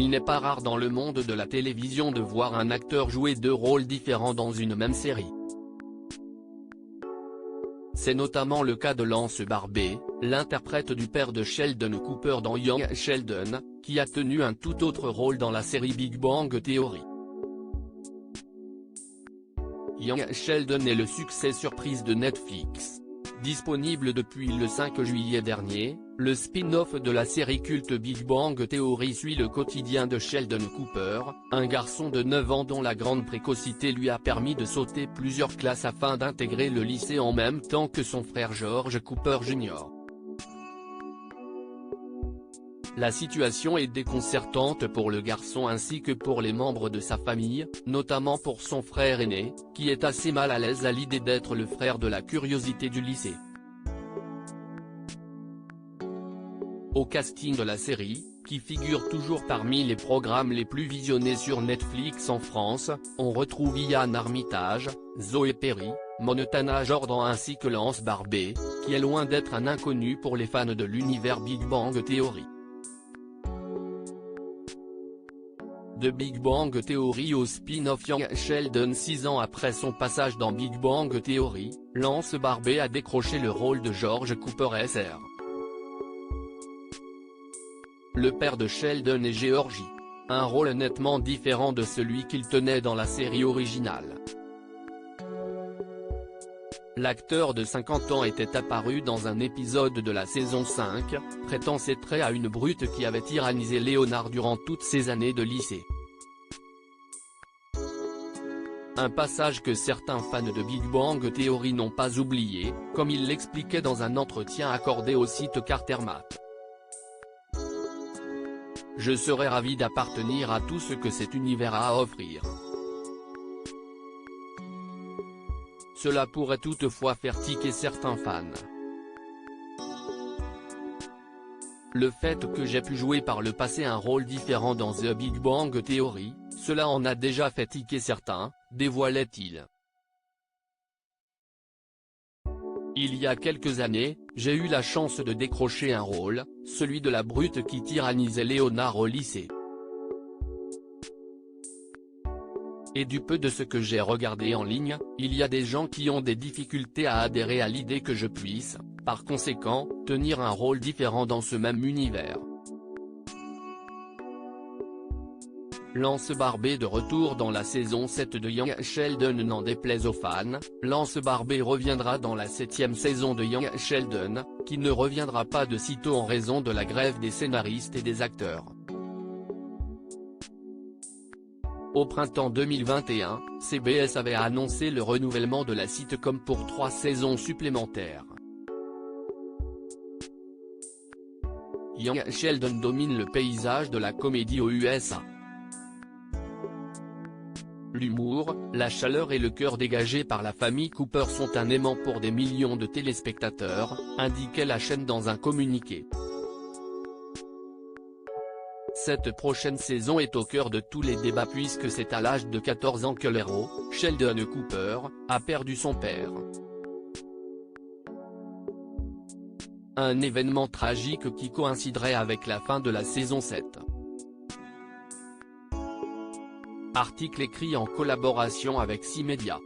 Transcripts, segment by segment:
Il n'est pas rare dans le monde de la télévision de voir un acteur jouer deux rôles différents dans une même série. C'est notamment le cas de Lance Barbey, l'interprète du père de Sheldon Cooper dans Young Sheldon, qui a tenu un tout autre rôle dans la série Big Bang Theory. Young Sheldon est le succès surprise de Netflix. Disponible depuis le 5 juillet dernier, le spin-off de la série culte Big Bang Theory suit le quotidien de Sheldon Cooper, un garçon de 9 ans dont la grande précocité lui a permis de sauter plusieurs classes afin d'intégrer le lycée en même temps que son frère George Cooper Jr. La situation est déconcertante pour le garçon ainsi que pour les membres de sa famille, notamment pour son frère aîné, qui est assez mal à l'aise à l'idée d'être le frère de la curiosité du lycée. Au casting de la série, qui figure toujours parmi les programmes les plus visionnés sur Netflix en France, on retrouve Ian Armitage, Zoé Perry, Montana Jordan ainsi que Lance Barbey, qui est loin d'être un inconnu pour les fans de l'univers Big Bang Theory. De Big Bang Theory au spin-off Young Sheldon 6 ans après son passage dans Big Bang Theory, Lance Barbey a décroché le rôle de George Cooper Sr. Le père de Sheldon et Georgie. Un rôle nettement différent de celui qu'il tenait dans la série originale. L'acteur de 50 ans était apparu dans un épisode de la saison 5, prêtant ses traits à une brute qui avait tyrannisé Leonard durant toutes ses années de lycée. Un passage que certains fans de Big Bang Theory n'ont pas oublié, comme il l'expliquait dans un entretien accordé au site Cartermat. Je serais ravi d'appartenir à tout ce que cet univers a à offrir. Cela pourrait toutefois faire tiquer certains fans. Le fait que j'ai pu jouer par le passé un rôle différent dans The Big Bang Theory, cela en a déjà fait tiquer certains, dévoilait-il. Il y a quelques années, j'ai eu la chance de décrocher un rôle, celui de la brute qui tyrannisait Leonard au lycée. Et du peu de ce que j'ai regardé en ligne, il y a des gens qui ont des difficultés à adhérer à l'idée que je puisse, par conséquent, tenir un rôle différent dans ce même univers. Lance Barbey de retour dans la saison 7 de Young Sheldon. N'en déplaise aux fans, Lance Barbey reviendra dans la 7e saison de Young Sheldon, qui ne reviendra pas de sitôt en raison de la grève des scénaristes et des acteurs. Au printemps 2021, CBS avait annoncé le renouvellement de la sitcom pour 3 saisons supplémentaires. Young Sheldon domine le paysage de la comédie aux USA. L'humour, la chaleur et le cœur dégagés par la famille Cooper sont un aimant pour des millions de téléspectateurs, indiquait la chaîne dans un communiqué. Cette prochaine saison est au cœur de tous les débats puisque c'est à l'âge de 14 ans que l'héros, Sheldon Cooper, a perdu son père. Un événement tragique qui coïnciderait avec la fin de la saison 7. Article écrit en collaboration avec C-Media.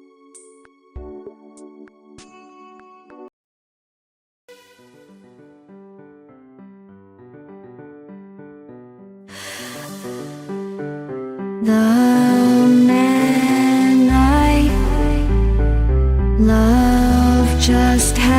The man I love just had